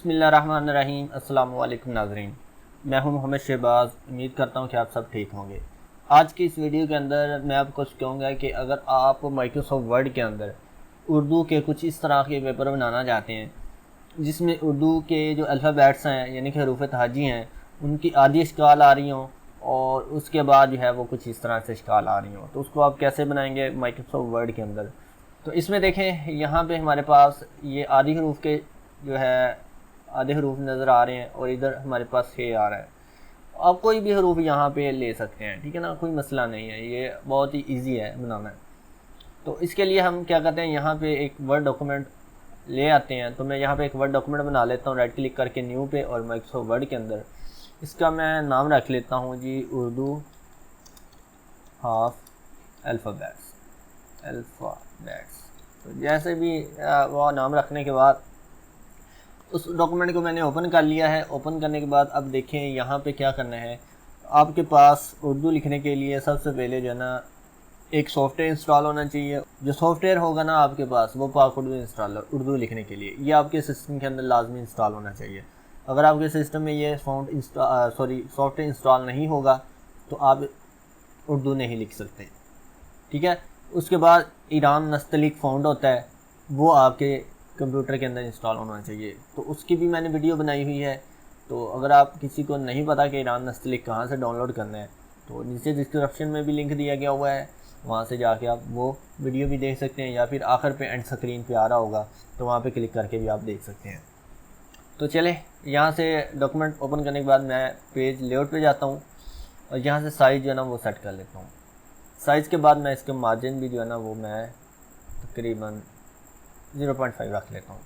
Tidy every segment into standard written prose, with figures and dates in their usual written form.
बिस्मिल्लाहिर्रहमानिर्रहीम। अस्सलाम वालेकुम नाज़रीन, मैं हूं मोहम्मद शहबाज। उम्मीद करता हूं कि आप सब ठीक होंगे। आज की इस वीडियो के अंदर मैं आपको कहूँगा कि अगर आप माइक्रोसॉफ्ट वर्ड के अंदर उर्दू के कुछ इस तरह के पेपर बनाना चाहते हैं जिसमें उर्दू के जो अल्फ़ाबेट्स हैं यानी कि हरूफ तहाजी हैं उनकी आधी इश्काल आ रही हों और उसके बाद जो है वो कुछ इस तरह से इश्काल आ रही हों, तो उसको आप कैसे बनाएंगे माइक्रोसॉफ्ट वर्ड के अंदर। तो इसमें देखें, यहाँ पे हमारे पास ये आधी हरूफ के जो है आधे हरूफ नज़र आ रहे हैं और इधर हमारे पास हे आ रहा है। आप कोई भी हरूफ यहाँ पे ले सकते हैं, ठीक है ना, कोई मसला नहीं है, ये बहुत ही इजी है बनाना। तो इसके लिए हम क्या करते हैं, यहाँ पे एक वर्ड डॉक्यूमेंट ले आते हैं। तो मैं यहाँ पे एक वर्ड डॉक्यूमेंट बना लेता हूँ, राइट क्लिक करके न्यू पे, और माइक्रोसॉफ्ट वर्ड के अंदर इसका मैं नाम रख लेता हूँ जी उर्दू हाफ अल्फ़ाबेट्स। तो जैसे भी वो नाम रखने के बाद उस डॉक्यूमेंट को मैंने ओपन कर लिया है। ओपन करने के बाद अब देखें यहाँ पे क्या करना है। आपके पास उर्दू लिखने के लिए सबसे पहले जो है ना एक सॉफ्टवेयर इंस्टॉल होना चाहिए। जो सॉफ्टवेयर होगा ना आपके पास वो पाक उर्दू इंस्टॉलर, उर्दू लिखने के लिए ये आपके सिस्टम के अंदर लाजमी इंस्टॉल होना चाहिए। अगर आपके सिस्टम में ये सॉफ्टवेयर इंस्टॉल नहीं होगा तो आप उर्दू नहीं लिख सकते, ठीक है। उसके बाद ईरान नस्तलिक फ़ॉन्ट होता है, वो आपके कंप्यूटर के अंदर इंस्टॉल होना चाहिए। तो उसकी भी मैंने वीडियो बनाई हुई है। तो अगर आप किसी को नहीं पता कि ईरान नस्तलिक कहाँ से डाउनलोड करना है तो नीचे डिस्क्रिप्शन में भी लिंक दिया गया हुआ है, वहाँ से जाके आप वो वीडियो भी देख सकते हैं, या फिर आखिर पे एंड स्क्रीन पे आ रहा होगा तो वहाँ पे क्लिक करके भी आप देख सकते हैं। तो चले यहाँ से डॉक्यूमेंट ओपन करने के बाद मैं पेज लेआउट पे जाता हूँ और यहाँ से साइज़ जो है ना वो सेट कर लेता हूँ। साइज़ के बाद मैं इसके मार्जिन भी जो है ना वो मैं तकरीबन 0.5 रख लेता हूँ।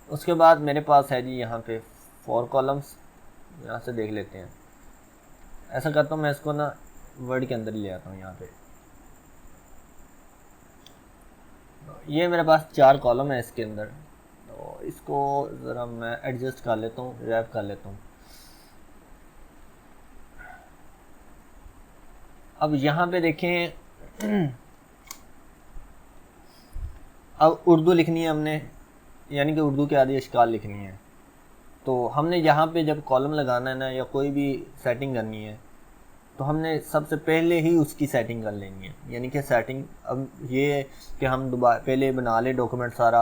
उसके बाद मेरे पास है जी यहाँ पे 4 कॉलम्स, यहाँ से देख लेते हैं। ऐसा करता हूँ, मैं इसको ना वर्ड के अंदर ले आता हूँ। यहाँ पे ये मेरे पास 4 कॉलम है इसके अंदर, तो इसको ज़रा मैं एडजस्ट कर लेता हूँ, रैप कर लेता हूँ। अब यहाँ पे देखें, अब उर्दू लिखनी है हमने, यानी कि उर्दू की आधी इश्काल लिखनी है। तो हमने यहाँ पे जब कॉलम लगाना है ना या कोई भी सेटिंग करनी है तो हमने सबसे पहले ही उसकी सेटिंग कर लेनी है। यानी कि सेटिंग अब ये कि हम दोबारा पहले बना लें डॉक्यूमेंट सारा,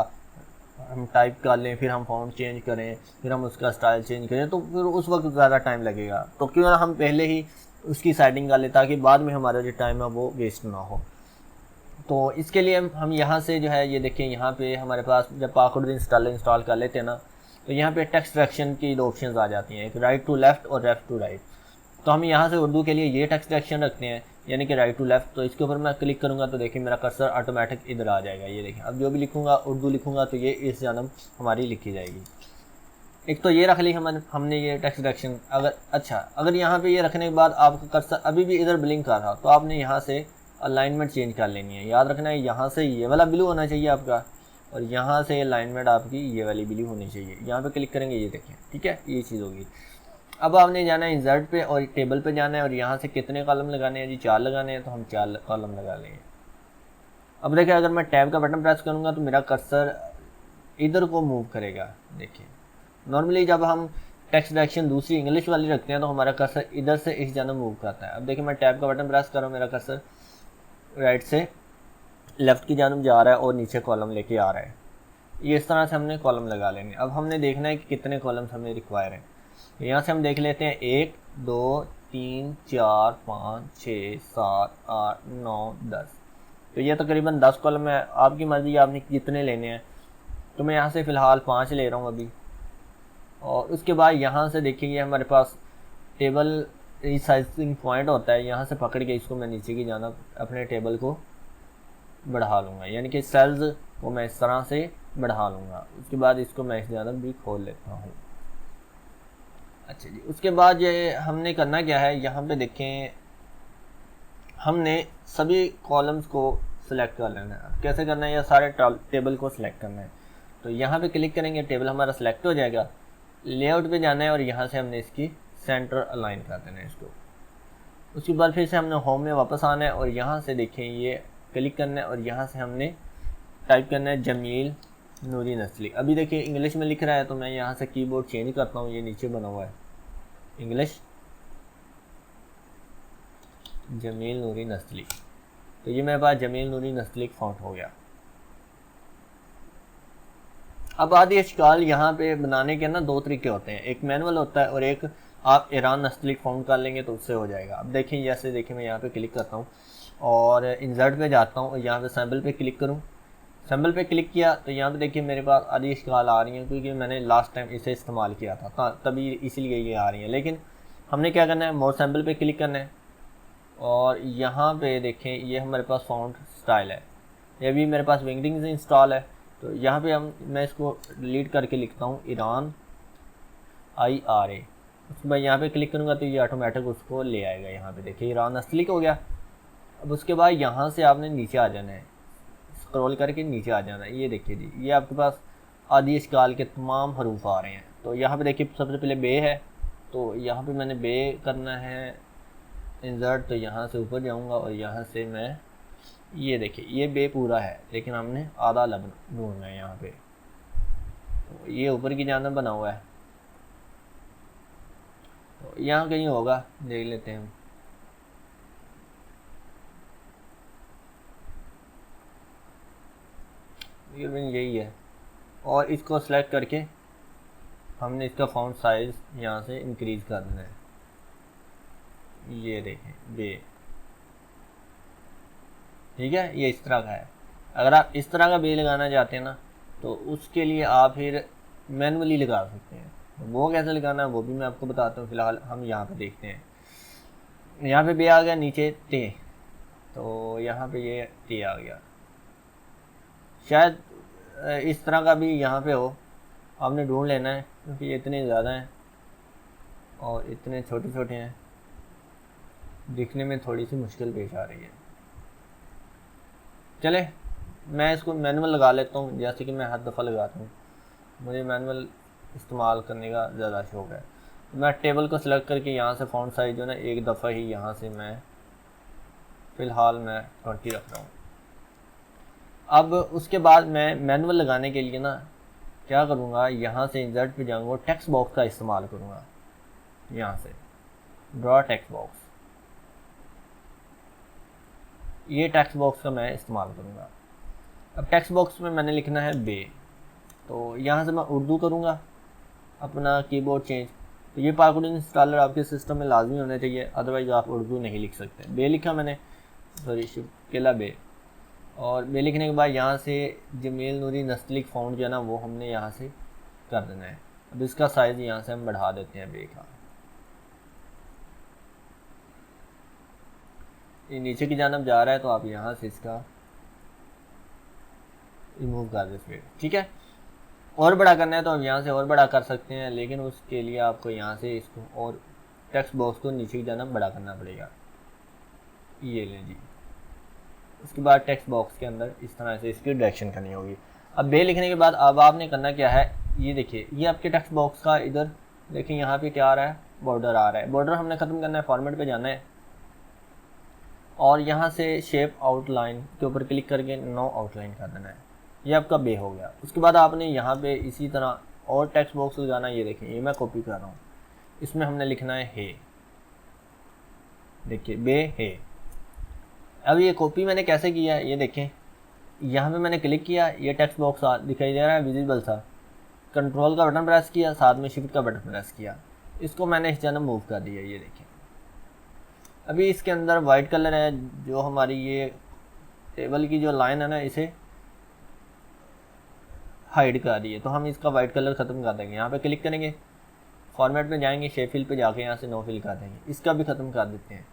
हम टाइप कर लें, फिर हम फॉन्ट चेंज करें, फिर हम उसका स्टाइल चेंज करें, तो फिर उस वक्त ज़्यादा टाइम लगेगा। तो क्यों ना हम पहले ही उसकी सेटिंग कर लें ताकि बाद में हमारा जो टाइम है वो वेस्ट ना हो। तो इसके लिए हम यहाँ से जो है ये देखें, यहाँ पे हमारे पास जब पाक उर्दू इंस्टॉल कर लेते हैं ना तो यहाँ पे टेक्स्ट डायरेक्शन की 2 ऑप्शंस आ जाती हैं, एक राइट टू लेफ़्ट और लेफ़्ट टू राइट। तो हम यहाँ से उर्दू के लिए ये टेक्स्ट डायरेक्शन रखते हैं, यानी कि राइट टू लेफ़्ट। तो इसके ऊपर मैं क्लिक करूँगा तो देखिए मेरा कर्सर ऑटोमेटिक इधर आ जाएगा। ये देखें, अब जो भी लिखूँगा उर्दू लिखूँगा तो ये इस जानब हमारी लिखी जाएगी। एक तो ये रख ली हमने ये टेक्स्ट डायरेक्शन। अगर यहाँ पे ये रखने के बाद आपका कर्सर अभी भी इधर ब्लिंक कर रहा तो आपने यहाँ से अलाइनमेंट चेंज कर लेनी है। याद रखना है यहाँ से ये वाला ब्लू होना चाहिए आपका, और यहाँ से अलाइनमेंट आपकी ये वाली ब्लू होनी चाहिए। यहाँ पे क्लिक करेंगे, ये देखें, ठीक है, ये चीज़ होगी। अब आपने जाना है इंसर्ट पे और टेबल पे जाना है, और यहाँ से कितने कॉलम लगाने हैं जी, 4 लगाने हैं, तो हम 4 कॉलम लगा लेंगे। अब देखिए, अगर मैं टैब का बटन प्रेस करूँगा तो मेरा कर्सर इधर को मूव करेगा। देखिए, नॉर्मली जब हम टेक्स्ट डायरेक्शन दूसरी इंग्लिश वाली रखते हैं तो हमारा कर्सर इधर से इस जानब मूव करता है। अब देखिए, मैं टैब का बटन प्रेस कर रहा हूँ, मेरा कर्सर राइट से लेफ़्ट की जानब जा रहा है और नीचे कॉलम लेके आ रहा है। ये इस तरह से हमने कॉलम लगा लेंगे। अब हमने देखना है कि कितने कॉलम्स हमें रिक्वायर हैं। यहाँ से हम देख लेते हैं 1 2 3 4 5 6 7 8 9 10। तो ये तकरीबन 10 कॉलम है। आपकी मर्ज़ी, आपने कितने लेने हैं। तो मैं यहाँ से फ़िलहाल 5 ले रहा हूँ अभी। और उसके बाद यहाँ से देखिए हमारे पास टेबल रिसाइजिंग पॉइंट होता है, यहाँ से पकड़ के इसको मैं नीचे की जानब अपने टेबल को बढ़ा लूँगा, यानी कि सेल्स को मैं इस तरह से बढ़ा लूँगा। उसके बाद इसको मैं इस जानब भी खोल लेता हूँ। अच्छा जी, उसके बाद ये हमने करना क्या है, यहाँ पे देखें हमने सभी कॉलम्स को सिलेक्ट कर लेना है। कैसे करना है, या सारे टेबल को सिलेक्ट करना है। तो यहाँ पे क्लिक करेंगे, टेबल हमारा सिलेक्ट हो जाएगा। लेआउट पे जाना है और यहाँ से हमने इसकी सेंटर अलाइन कर देना है इसको। उसके बाद फिर से हमने होम में वापस आना है और यहाँ से देखें ये क्लिक करना है और यहाँ से हमने टाइप करना है जमील नूरी नस्ली। अभी देखिए इंग्लिश में लिख रहा है तो मैं यहाँ से कीबोर्ड चेंज करता हूँ, ये नीचे बना हुआ है इंग्लिश जमील नूरी नस्ली, तो ये मेरे पास जमील नूरी नस्ली फ़ॉन्ट हो गया। अब आदि अशकाल यहाँ पे बनाने के ना दो तरीके होते हैं, एक मैनुअल होता है और एक आप ईरान नस्लिक फ़ॉन्ट कर लेंगे तो उससे हो जाएगा। अब देखिए जैसे देखिए मैं यहाँ पे क्लिक करता हूँ और इंसर्ट पे जाता हूँ और यहाँ पे सैम्पल पे क्लिक करूँ, सैम्पल पे क्लिक किया तो यहाँ पे देखिए मेरे पास आदि अशकाल आ रही हैं क्योंकि मैंने लास्ट टाइम इसे इस्तेमाल किया था तभी इसलिए ये आ रही हैं। लेकिन हमने क्या करना है, मोर सैम्पल पे क्लिक करना है और यहाँ पे देखें ये हमारे पास फ़ॉन्ट स्टाइल है, ये भी मेरे पास विंगडिंग से इंस्टॉल है। तो यहाँ पे मैं इसको डिलीट करके लिखता हूँ ईरान IRA, उसके बाद यहाँ पे क्लिक करूँगा तो ये ऑटोमेटिक उसको ले आएगा। यहाँ पे देखिए ईरान असलिक हो गया। अब उसके बाद यहाँ से आपने नीचे आ जाना है, स्क्रॉल करके नीचे आ जाना है। ये देखिए जी ये आपके पास आदि अशकाल के तमाम हरूफ आ रहे हैं। तो यहाँ पे देखिए सबसे पहले बे है, तो यहाँ पे मैंने बे करना है इंसर्ट, तो यहाँ से ऊपर जाऊँगा और यहाँ से मैं ये देखिए ये बे पूरा है लेकिन हमने आधा लब ढूंढना है यहाँ पे, तो ये ऊपर की जानिब बना हुआ है तो यहाँ कहीं होगा, देख लेते हैं हम। यही है और इसको सेलेक्ट करके हमने इसका फ़ॉन्ट साइज़ यहाँ से इंक्रीज़ कर देना है। ये देखें बे, ठीक है, ये इस तरह का है। अगर आप इस तरह का बे लगाना चाहते हैं ना तो उसके लिए आप फिर मैनुअली लगा सकते हैं, वो कैसे लगाना है वो भी मैं आपको बताता हूँ। फ़िलहाल हम यहाँ पे देखते हैं, यहाँ पे बे आ गया, नीचे टे, तो यहाँ पे ये टे आ गया। शायद इस तरह का भी यहाँ पे हो, आपने ढूंढ लेना है क्योंकि ये इतने ज़्यादा हैं और इतने छोटे छोटे हैं, दिखने में थोड़ी सी मुश्किल पेश आ रही है। चले मैं इसको मैनुअल लगा लेता हूँ, जैसे कि मैं हर दफ़ा लगाता हूँ, मुझे मैनुअल इस्तेमाल करने का ज़्यादा शौक़ है। तो मैं टेबल को सिलेक्ट करके यहाँ से फ़ॉन्ट साइज़ जो है ना एक दफ़ा ही यहाँ से मैं फ़िलहाल मैं 20 रख रहा हूँ। अब उसके बाद मैं मैनुअल लगाने के लिए ना क्या करूँगा, यहाँ से इंसर्ट पे जाऊँगा, टेक्स्ट बॉक्स का इस्तेमाल करूँगा। यहाँ से ड्रॉ टेक्स्ट बॉक्स, ये टेक्स्ट बॉक्स का मैं इस्तेमाल करूँगा। अब टेक्स्ट बॉक्स में मैंने लिखना है बे, तो यहाँ से मैं उर्दू करूँगा अपना कीबोर्ड चेंज। तो ये पाकुड इंस्टॉलर आपके सिस्टम में लाजमी होना चाहिए, अदरवाइज़ आप उर्दू नहीं लिख सकते। बे लिखा मैंने, सॉरी शिफ्ट किला बे, और बे लिखने के बाद यहाँ से जमील नूरी नस्लिक फ़ॉन्ट जो है ना वो हमने यहाँ से कर देना है। अब इसका साइज़ यहाँ से हम बढ़ा देते हैं बे का, ये नीचे की जानब जा रहा है तो आप यहाँ से इसका रिमूव कर देते, ठीक है। और बड़ा करना है तो आप यहाँ से और बड़ा कर सकते हैं, लेकिन उसके लिए आपको यहाँ से इसको और टेक्स्ट बॉक्स को नीचे की जानब बड़ा करना पड़ेगा। ये लें जी, उसके बाद टेक्स्ट बॉक्स के अंदर इस तरह से इसकी डायरेक्शन करनी होगी। अब बे लिखने के बाद अब आपने करना क्या है, ये देखिए ये आपके टेक्स्ट बॉक्स का इधर देखिए यहाँ पे क्या आ रहा है, बॉर्डर आ रहा है। बॉर्डर हमने ख़त्म करना है, फॉर्मेट पे जाना है और यहाँ से शेप आउटलाइन के ऊपर क्लिक करके नो आउटलाइन कर देना है। ये आपका बे हो गया। उसके बाद आपने यहाँ पे इसी तरह और टेक्स्ट बॉक्स लगाना है। ये देखें ये मैं कॉपी कर रहा हूँ, इसमें हमने लिखना है देखिए बे है। अब ये कॉपी मैंने कैसे किया है, ये देखें यहाँ पे मैंने क्लिक किया, ये टेक्स्ट बॉक्स दिखाई दे रहा है विजिबल सा, कंट्रोल का बटन प्रेस किया, साथ में शिफ्ट का बटन प्रेस किया, इसको मैंने इस जगह मूव कर दिया। ये देखें अभी इसके अंदर वाइट कलर है, जो हमारी ये टेबल की जो लाइन है ना इसे हाइड कर रही है, तो हम इसका वाइट कलर ख़त्म कर देंगे। यहाँ पे क्लिक करेंगे, फॉर्मेट पे जाएंगे, शेप फिल पे जाके यहाँ से नो फिल कर देंगे, इसका भी ख़त्म कर देते हैं,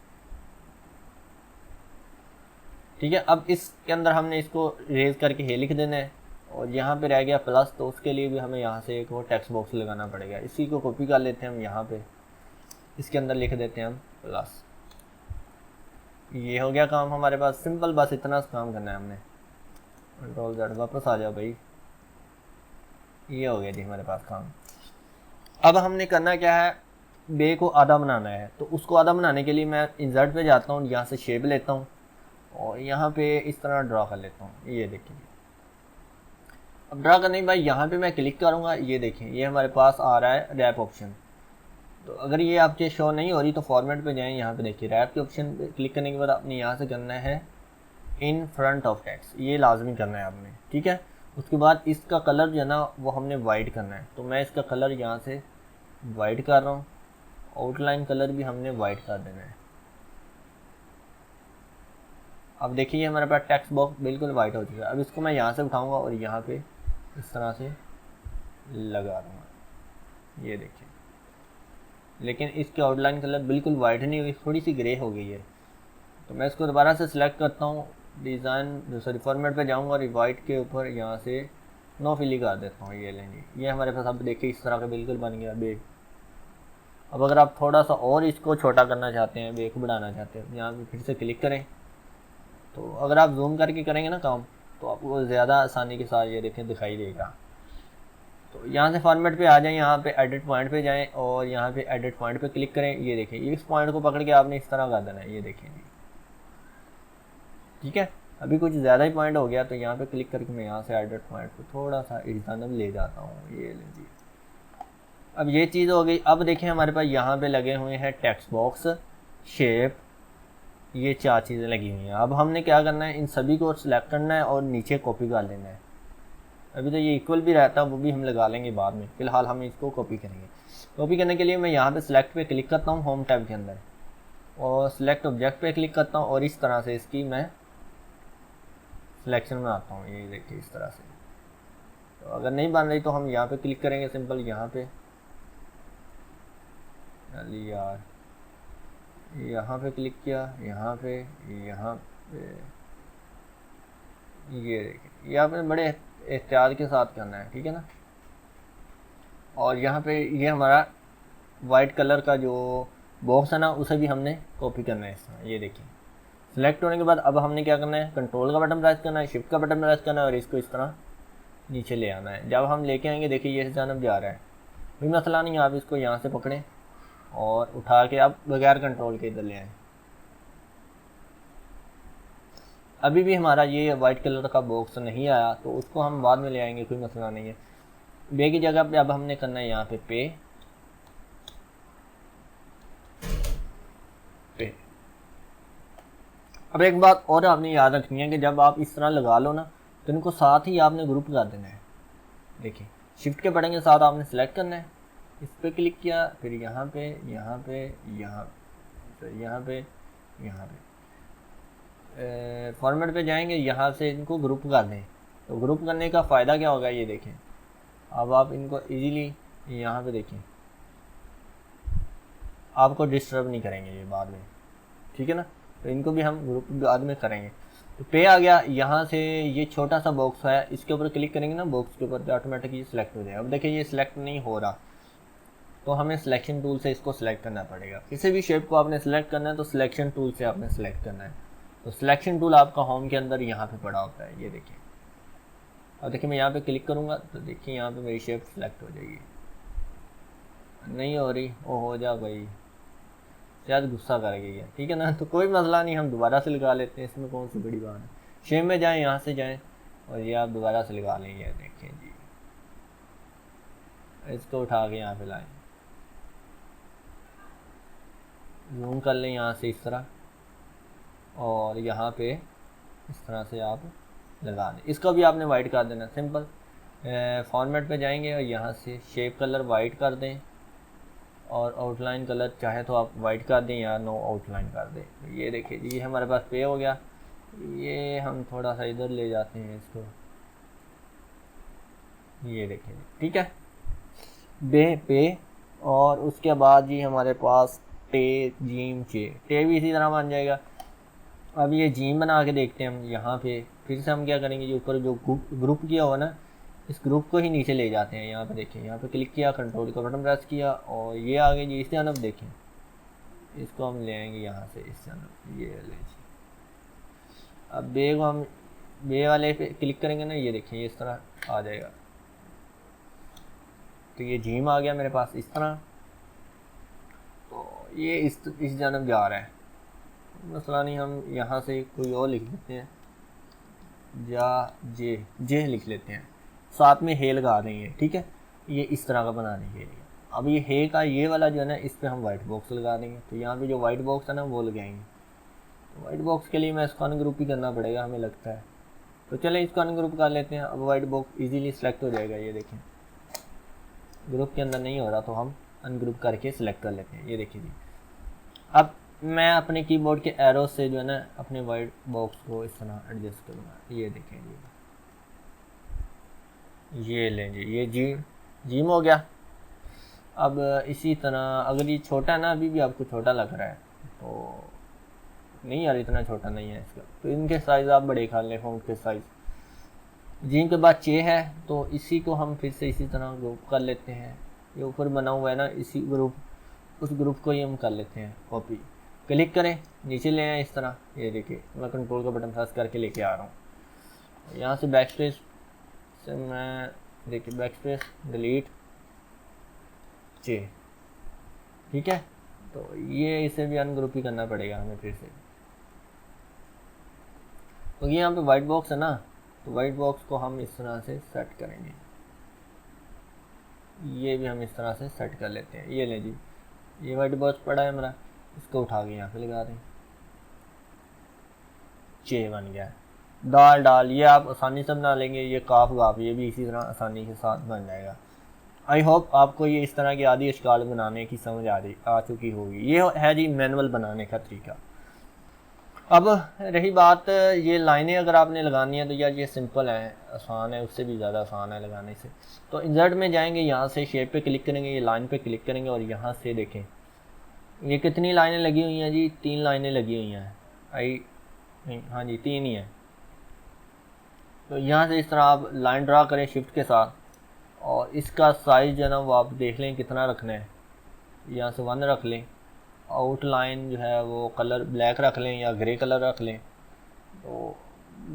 ठीक है। अब इसके अंदर हमने इसको रेज करके हे लिख देना है और यहाँ पे रह गया प्लस, तो उसके लिए भी हमें यहाँ से एक और टेक्स्ट बॉक्स लगाना पड़ेगा। इसी को कॉपी कर लेते हैं हम, यहाँ पे इसके अंदर लिख देते हैं हम प्लस। ये हो गया काम हमारे पास, सिंपल, बस इतना काम करना है हमने। कंट्रोल Z, वापस आ जाओ भाई, ये हो गया जी हमारे पास काम। अब हमने करना क्या है, बे को आधा बनाना है, तो उसको आधा बनाने के लिए मैं इंसर्ट पे जाता हूँ, यहाँ से शेप लेता हूँ और यहाँ पे इस तरह ड्रा कर लेता हूँ। ये देखिए अब ड्रा करने के बाद यहाँ पे मैं क्लिक करूँगा, ये देखें ये हमारे पास आ रहा है रैप ऑप्शन। तो अगर ये आपके शो नहीं हो रही तो फॉर्मेट पे जाएं, यहाँ पे देखिए रैप के ऑप्शन पे क्लिक करने के बाद आपने यहाँ से करना है इन फ्रंट ऑफ टेक्स्ट, ये लाजमी करना है आपने, ठीक है। उसके बाद इसका कलर जो है ना वो हमने वाइट करना है, तो मैं इसका कलर यहाँ से वाइट कर रहा हूँ। आउटलाइन कलर भी हमने वाइट कर देना है। अब देखिए हमारे पास टेक्स्ट बॉक्स बिल्कुल वाइट हो चुका है। अब इसको मैं यहाँ से उठाऊँगा और यहाँ पे इस तरह से लगा दूँगा, ये देखिए। लेकिन इसकी आउटलाइन कलर बिल्कुल वाइट नहीं हुई, थोड़ी सी ग्रे हो गई है। तो मैं इसको दोबारा से सिलेक्ट करता हूँ, डिज़ाइन सॉरी फॉर्मेट पे जाऊँगा और वाइट के ऊपर यहाँ से नो फिली कर देता हूँ। ये लेंगे, ये हमारे पास अब देखिए इस तरह का बिल्कुल बन गया बेग। अब अगर आप थोड़ा सा और इसको छोटा करना चाहते हैं, बेग बढ़ाना चाहते हैं, यहाँ पे फिर से क्लिक करें। तो अगर आप जूम करके करेंगे ना काम तो आपको ज़्यादा आसानी के साथ ये देखें दिखाई देगा। तो यहाँ से फॉर्मेट पे आ जाएं, यहाँ पे एडिट पॉइंट पे जाएं और यहाँ पे एडिट पॉइंट पे क्लिक करें। ये देखें इस पॉइंट को पकड़ के आपने इस तरह कर देना है, ये देखें जी, ठीक है। अभी कुछ ज़्यादा ही पॉइंट हो गया तो यहाँ पे क्लिक करके मैं यहाँ से एडिट पॉइंट को थोड़ा सा इधर ले जाता हूँ, ये लीजिए। अब ये चीज़ हो गई। अब देखें हमारे पास यहाँ पे लगे हुए हैं टेक्स्ट बॉक्स, शेप, ये 4 चीज़ें लगी हुई हैं। अब हमने क्या करना है, इन सभी को सिलेक्ट करना है और नीचे कॉपी कर लेना है। अभी तो ये इक्वल भी रहता है, वो भी हम लगा लेंगे बाद में, फिलहाल हम इसको कॉपी करेंगे। कॉपी करने के लिए मैं यहाँ पे सिलेक्ट पे क्लिक करता हूँ होम टैब के अंदर और सिलेक्ट ऑब्जेक्ट पे क्लिक करता हूँ और इस तरह से इसकी मैं सिलेक्शन में आता हूँ, ये देखिए इस तरह से। तो अगर नहीं बन रही तो हम यहाँ पे क्लिक करेंगे सिंपल, यहाँ पे यार यहाँ पे क्लिक किया, यहाँ पे ये देखिए, ये आपने बड़े एहतियात के साथ करना है, ठीक है ना। और यहाँ पे ये हमारा वाइट कलर का जो बॉक्स है ना उसे भी हमने कॉपी करना है इस तरह, ये देखिए। सिलेक्ट होने के बाद अब हमने क्या करना है, कंट्रोल का बटन प्रेस करना है, शिफ्ट का बटन प्रेस करना है और इसको इस तरह नीचे ले आना है। जब हम लेके आएंगे देखिए ये इस जानब जा रहा है, कोई मसला नहीं, आप इसको यहाँ से पकड़ें और उठा के अब बगैर कंट्रोल के इधर ले आए। अभी भी हमारा ये वाइट कलर का बॉक्स नहीं आया तो उसको हम बाद में ले आएंगे, कोई मसला नहीं है। बे की जगह पे अब हमने करना है यहाँ पे अब एक बात और आपने याद रखनी है कि जब आप इस तरह लगा लो ना तो इनको साथ ही आपने ग्रुप कर देना है। देखिए शिफ्ट के बटन के साथ आपने सेलेक्ट करना है, इस पर क्लिक किया, फिर यहाँ पे यहाँ पे यहाँ यहाँ पे यहाँ पे फॉर्मेट पे जाएंगे, यहाँ से इनको ग्रुप कर दें। तो ग्रुप करने का फ़ायदा क्या होगा, ये देखें। अब आप इनको इजीली यहाँ पे देखें, आपको डिस्टर्ब नहीं करेंगे ये बाद में, ठीक है ना। तो इनको भी हम ग्रुप बाद में करेंगे। तो पे आ गया, यहाँ से ये छोटा सा बॉक्स है, इसके ऊपर क्लिक करेंगे ना बॉक्स के ऊपर तो ऑटोमेटिक ये सिलेक्ट हो जाएगा। अब देखिए ये सिलेक्ट नहीं हो रहा तो हमें सिलेक्शन टूल से इसको सिलेक्ट करना पड़ेगा। किसी भी शेप को आपने सिलेक्ट करना है तो सिलेक्शन टूल से आपने सिलेक्ट करना है। तो सिलेक्शन टूल आपका होम के अंदर यहाँ पे पड़ा होता है, ये देखिए। अब देखिए मैं यहाँ पे क्लिक करूँगा तो देखिए यहाँ पे मेरी शेप सिलेक्ट हो जाएगी। नहीं हो रही, ओ हो जा भाई, शायद गुस्सा कर गई है, ठीक है ना। तो कोई मसला नहीं, हम दोबारा से लगा लेते हैं, इसमें कौन सी बड़ी बात है। शेप में जाएँ, यहाँ से जाएँ और ये आप दोबारा से लगा लेंगे। देखिए जी, इसको उठा के यहाँ पे लाएँ, जूम कर लें यहाँ से इस तरह और यहाँ पे इस तरह से आप लगा दें। इसको भी आपने वाइट कर देना, सिंपल। फॉर्मेट पे जाएंगे और यहाँ से शेप कलर वाइट कर दें और आउटलाइन कलर चाहे तो आप वाइट कर दें या नो आउटलाइन कर दें। तो ये देखिए ये हमारे पास पे हो गया। ये हम थोड़ा सा इधर ले जाते हैं इसको, ये देखिए, ठीक है। पे और उसके बाद जी हमारे पास टे जीम टे भी इसी तरह बन जाएगा। अब ये जीम बना के देखते हैं हम। यहाँ पे फिर से हम क्या करेंगे, ये ऊपर जो ग्रुप किया हुआ ना, इस ग्रुप को ही नीचे ले जाते हैं। यहाँ पे देखिए, यहाँ पे क्लिक किया, कंट्रोल का बटन प्रेस किया और ये आगे जी इस जानब देखें, इसको हम ले आएंगे यहाँ से इस जानब, ये ले। अब बे को हम बे वाले पे क्लिक करेंगे ना, ये देखिए ये इस तरह आ जाएगा। तो ये जीम आ गया मेरे पास इस तरह। तो ये इस जानब जा रहा है, मसला नहीं। हम यहाँ से कोई और लिख देते हैं, जे लिख लेते हैं। साथ में हे लगा देंगे, ठीक है, ये इस तरह का बनाने के लिए। अब ये हे का ये वाला जो है ना, इस पर हम वाइट बॉक्स लगा देंगे। तो यहाँ पे जो वाइट बॉक्स है ना वो लगाएंगे। वाइट बॉक्स के लिए मैं इसको अनग्रुप ही करना पड़ेगा हमें लगता है। तो चलें इसको अनग्रुप कर लेते हैं। अब वाइट बॉक्स इजीली सेलेक्ट हो जाएगा। ये देखें ग्रुप के अंदर नहीं हो रहा, तो हम अनग्रुप करके सिलेक्ट कर लेते हैं। ये देखिए जी, अब मैं अपने कीबोर्ड के एरो से जो है ना अपने वाइट बॉक्स को इस तरह एडजस्ट करूँगा। ये देखें जी, ये लें जी, ये जीम हो गया। अब इसी तरह अगर ये छोटा है ना, अभी भी आपको छोटा लग रहा है तो नहीं यार, इतना छोटा नहीं है इसका, तो इनके साइज़ आप बड़े खा लें, फ़ॉन्ट के साइज़। जीम के बाद चे है, तो इसी को हम फिर से इसी तरह ग्रुप कर लेते हैं। ये ऊपर बना हुआ है ना, इसी ग्रुप, उस ग्रुप को ही हम कर लेते हैं कॉपी। क्लिक करें, नीचे ले आए इस तरह। ये देखिए मैं कंट्रोल का बटन प्रेस करके लेके आ रहा हूँ। यहाँ से बैक स्पेस से मैं देखिए बैक स्पेस डिलीट चे, ठीक है। तो ये इसे भी अनग्रुप ही करना पड़ेगा हमें फिर से, तो ये यहाँ पे वाइट बॉक्स है ना, तो वाइट बॉक्स को हम इस तरह से सेट करेंगे। ये भी हम इस तरह से सेट कर लेते हैं। ये ले जी, ये वाइट बॉक्स पड़ा है हमारा, इसको उठा के यहाँ पे लगा दें। चे बन गया है। डाल ये आप आसानी से बना लेंगे। ये काफ गाफ ये भी इसी तरह आसानी के साथ बन जाएगा। आई होप आपको ये इस तरह की आदि अशकाल बनाने की समझ आ चुकी होगी। ये है जी मैनुअल बनाने का तरीका। अब रही बात ये लाइनें अगर आपने लगानी है तो यार ये सिंपल है, आसान है, उससे भी ज़्यादा आसान है लगाने से। तो इंसर्ट में जाएंगे, यहाँ से शेप पे क्लिक करेंगे, ये लाइन पे क्लिक करेंगे और यहाँ से देखें ये कितनी लाइनें लगी हुई हैं जी, 3 लाइनें लगी हुई हैं। हाँ जी 3 ही है। तो यहाँ से इस तरह आप लाइन ड्रा करें शिफ्ट के साथ, और इसका साइज़ जो है ना वो आप देख लें कितना रखना है। यहाँ से 1 रख लें। आउटलाइन जो है वो कलर ब्लैक रख लें या ग्रे कलर रख लें। तो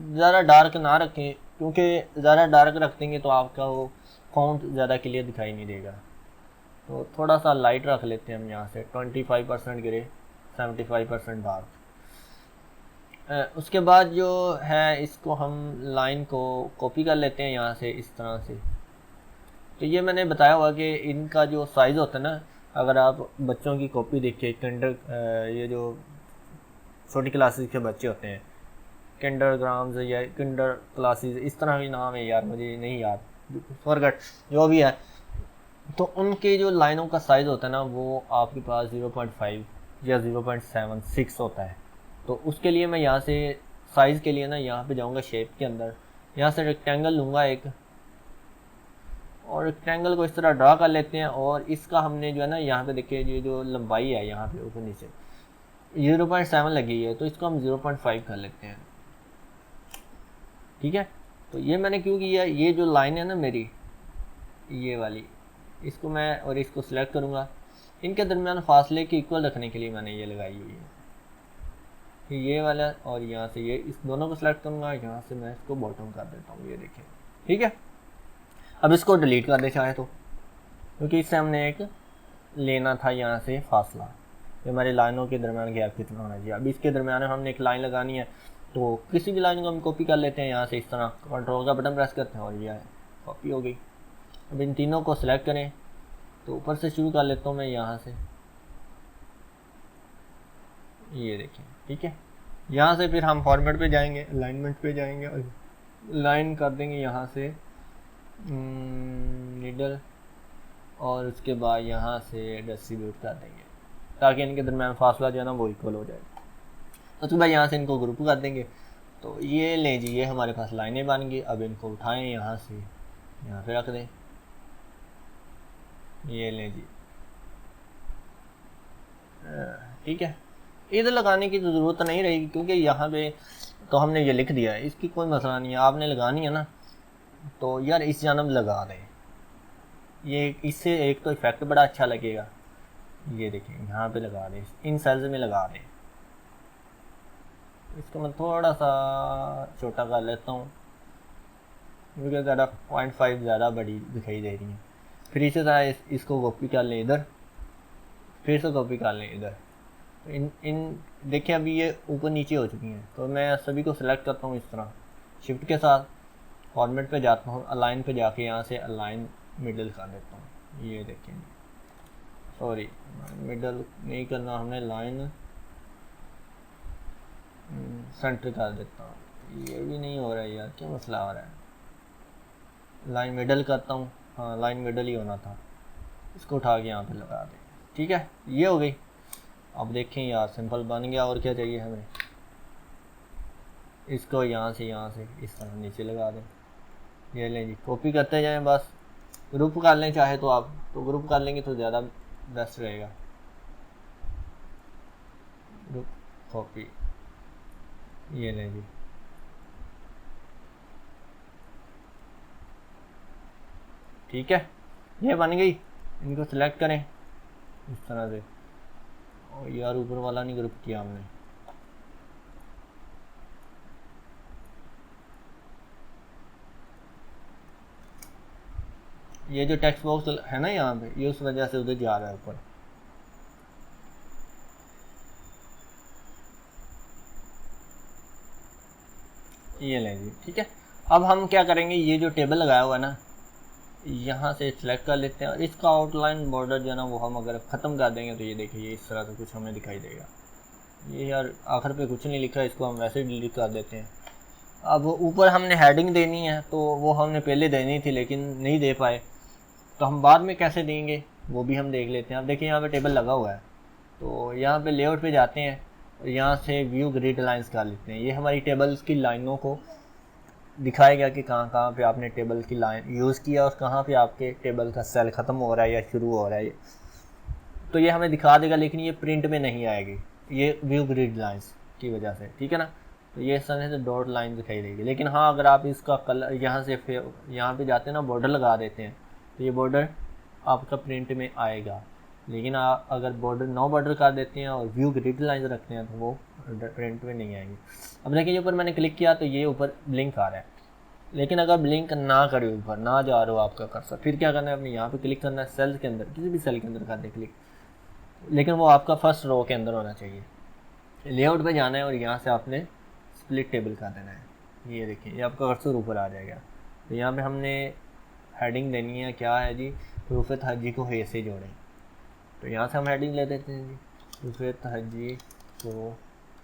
ज़्यादा डार्क ना रखें, क्योंकि ज़्यादा डार्क रख देंगे तो आपका वो फ़ॉन्ट ज़्यादा क्लियर दिखाई नहीं देगा। तो थोड़ा सा लाइट रख लेते हैं हम यहाँ से 25% ग्रे 75% डार्क। उसके बाद जो है इसको हम लाइन को कॉपी कर लेते हैं यहाँ से इस तरह से। तो ये मैंने बताया हुआ कि इनका जो साइज़ होता है ना, अगर आप बच्चों की कॉपी देखिए ये जो छोटी क्लासेस के बच्चे होते हैं, किंडरग्राम्स या किंडर क्लासेस इस तरह के नाम है यार, मुझे नहीं याद, फॉरगेट जो भी है। तो उनके जो लाइनों का साइज़ होता है ना वो आपके पास 0.5 या 0.76 होता है। तो उसके लिए मैं यहाँ से साइज़ के लिए ना यहाँ पे जाऊँगा शेप के अंदर, यहाँ से रेक्टेंगल लूँगा एक, और रेक्टेंगल को इस तरह ड्रा कर लेते हैं। और इसका हमने जो है ना यहाँ पे देखिए ये जो लंबाई है यहाँ पे ऊपर नीचे 0.7 लगी है, तो इसको हम 0.5 कर लेते हैं, ठीक है। तो ये मैंने क्यों किया, ये जो लाइन है ना मेरी ये वाली, इसको मैं और इसको सिलेक्ट करूँगा, इनके दरमियान फासले के इक्वल रखने के लिए मैंने ये लगाई हुई है, ये वाला। और यहाँ से ये इस दोनों को सिलेक्ट करूँगा, यहाँ से मैं इसको बॉटम कर देता हूँ, ये देखिए, ठीक है। अब इसको डिलीट कर दे चाहे तो, क्योंकि इससे हमने एक लेना था यहाँ से फासला, ये हमारी लाइनों के दरमियान गैप कितना होना चाहिए। अब इसके दरमियान हमने एक लाइन लगानी है, तो किसी भी लाइन को हम कॉपी कर लेते हैं यहाँ से इस तरह, कंट्रोल का बटन प्रेस करते हैं और ये कॉपी हो गई। अब इन तीनों को सिलेक्ट करें, तो ऊपर से शुरू कर लेता हूँ मैं यहाँ से, ये देखें, ठीक है। यहाँ से फिर हम फॉर्मेट पे जाएंगे, अलाइनमेंट पे जाएंगे और लाइन कर देंगे यहाँ से नीडल, और उसके बाद यहाँ से डिस्ट्रीब्यूट कर देंगे ताकि इनके दरमियान फासला जो है ना वो इक्वल हो जाए। उसके बाद यहाँ से इनको ग्रुप कर देंगे। तो ये लें जी, ये हमारे पास लाइनें बन गई। अब इनको उठाएं यहाँ से यहाँ पे रख दें, ये लें जी, ठीक है। इधर लगाने की तो ज़रूरत नहीं रहेगी, क्योंकि यहाँ पे तो हमने ये लिख दिया है, इसकी कोई मसला नहीं है। आपने लगानी है ना तो यार इस जानब लगा दें, ये इससे एक तो इफेक्ट बड़ा अच्छा लगेगा। ये देखें यहाँ पे लगा दें, इन सेल्स में लगा दें। इसको मैं थोड़ा सा छोटा कर लेता हूँ, क्योंकि ज़्यादा 0.5 ज़्यादा बड़ी दिखाई दे रही है। फिर इसी तरह इसको कॉपी कर लें इधर, फिर से कॉपी कर लें इधर। इन देखिए अभी ये ऊपर नीचे हो चुकी हैं, तो मैं सभी को सिलेक्ट करता हूँ इस तरह शिफ्ट के साथ, फॉर्मेट पे जाता हूँ, अलाइन पे जाके यहाँ से अलाइन मिडल कर देता हूँ। ये देखें, सॉरी मिडल नहीं करना, हमने लाइन सेंटर कर देता हूँ। ये भी नहीं हो रहा है यार, क्या मसला हो रहा है। लाइन मिडल करता हूँ, हाँ लाइन मिडल ही होना था। इसको उठा के यहाँ पे लगा दें, ठीक है, ये हो गई। अब देखें यार सिंपल बन गया, और क्या चाहिए हमें। इसको यहाँ से इस तरह नीचे लगा दें। ये लें जी, कॉपी करते जाएं बस। ग्रुप कर लें चाहे तो आप, तो ग्रुप कर लेंगे तो ज़्यादा बेस्ट रहेगा। ग्रुप कॉपी, ये लें जी, ठीक है, ये बन गई। इनको सिलेक्ट करें इस तरह से। और यार ऊपर वाला नहीं ग्रुप किया हमने। ये जो टेक्स्ट बॉक्स है ना यहाँ पे, ये उस वजह से उधर जा रहा है ऊपर। ये लें जी, ठीक है। अब हम क्या करेंगे, ये जो टेबल लगाया हुआ है ना, यहाँ से सिलेक्ट कर लेते हैं, और इसका आउटलाइन बॉर्डर जो है ना वो हम अगर ख़त्म कर देंगे तो ये देखिए ये इस तरह से कुछ हमें दिखाई देगा। ये यार आखिर पे कुछ नहीं लिखा, इसको हम वैसे ही डिलीट कर देते हैं। अब ऊपर हमने हेडिंग देनी है, तो वो हमने पहले देनी थी लेकिन नहीं दे पाए, तो हम बाद में कैसे देंगे वो भी हम देख लेते हैं। अब देखिए यहाँ पे टेबल लगा हुआ है, तो यहाँ पे लेआउट पे जाते हैं और यहाँ से व्यू ग्रिड लाइंस कर लेते हैं। ये हमारी टेबल्स की लाइनों को दिखाएगा कि कहाँ कहाँ पे आपने टेबल की लाइन यूज़ किया और कहाँ पे आपके टेबल का सेल ख़त्म हो रहा है या शुरू हो रहा है। तो ये हमें दिखा देगा, लेकिन ये प्रिंट में नहीं आएगी, ये व्यू ग्रिड लाइंस की वजह से, ठीक है ना। तो ये इस तरह से डॉट लाइन दिखाई देगी। लेकिन हाँ, अगर आप इसका कलर यहाँ से फिर यहाँ पे जाते हैं ना, बॉर्डर लगा देते हैं, तो ये बॉर्डर आपका प्रिंट में आएगा। लेकिन आप अगर बॉर्डर नो बॉर्डर कर देते हैं और व्यू ग्रिड लाइन रखते हैं तो वो प्रिंट में नहीं आएंगे। अब देखिए ऊपर मैंने क्लिक किया तो ये ऊपर ब्लिंक आ रहा है, लेकिन अगर ब्लिंक ना करे, ऊपर ना जा रहा हो आपका कर्सर, फिर क्या करना है, अपने यहाँ पे क्लिक करना है, सेल के अंदर, किसी भी सेल के अंदर कर दे क्लिक, लेकिन वो आपका फर्स्ट रो के अंदर होना चाहिए। लेआउट पे जाना है और यहाँ से आपने स्प्लिट टेबल कर देना है। ये देखिए ये आपका कर्सर ऊपर आ जाएगा। तो यहाँ पे हमने हेडिंग देनी है, क्या है जी, हरूफ तहज्जी को हे से जोड़ें। तो यहाँ से हम हेडिंग ले देते हैं जी, हरूफ तहज्जी को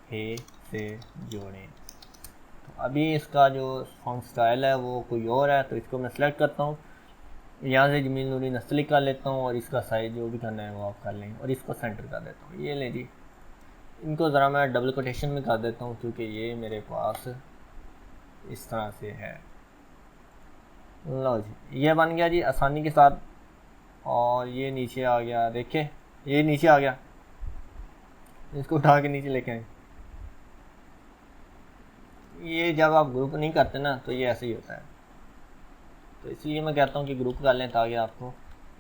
हे से जोड़ें। तो अभी इसका जो फॉन्ट स्टाइल है वो कोई और है, तो इसको मैं सेलेक्ट करता हूँ, यहाँ से जमील नूरी नस्तलिक कर लेता हूँ, और इसका साइज़ जो भी करना है वो आप कर लेंगे, और इसको सेंटर कर देता हूँ। ये लें जी, इनको ज़रा मैं डबल कोटेशन में कर देता हूँ क्योंकि ये मेरे पास इस तरह से है। लो जी, ये बन गया जी आसानी के साथ। और ये नीचे आ गया, देखिए ये नीचे आ गया, इसको उठा के नीचे लेके आए। ये जब आप ग्रुप नहीं करते ना तो ये ऐसे ही होता है, तो इसलिए मैं कहता हूँ कि ग्रुप कर लें ताकि आपको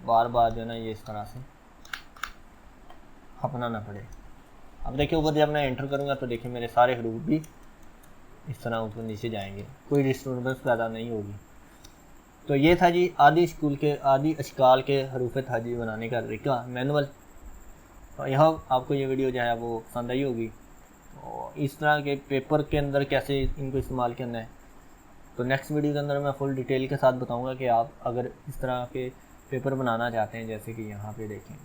बार बार जो है ना ये इस तरह से अपना ना पड़े। अब देखिए ऊपर जब मैं एंटर करूँगा तो देखिए मेरे सारे हरूफ भी इस तरह ऊपर नीचे जाएंगे, कोई डिस्टर्बेंस पैदा नहीं होगी। तो ये था जी आदि अशकाल के हरूफ तहज्जी बनाने का तरीका मैनुअल। और यहाँ आपको ये वीडियो जो है वो पसंद आई होगी। और इस तरह के पेपर के अंदर कैसे इनको इस्तेमाल करना है, तो नेक्स्ट वीडियो के अंदर मैं फुल डिटेल के साथ बताऊंगा कि आप अगर इस तरह के पेपर बनाना चाहते हैं, जैसे कि यहाँ पे देखें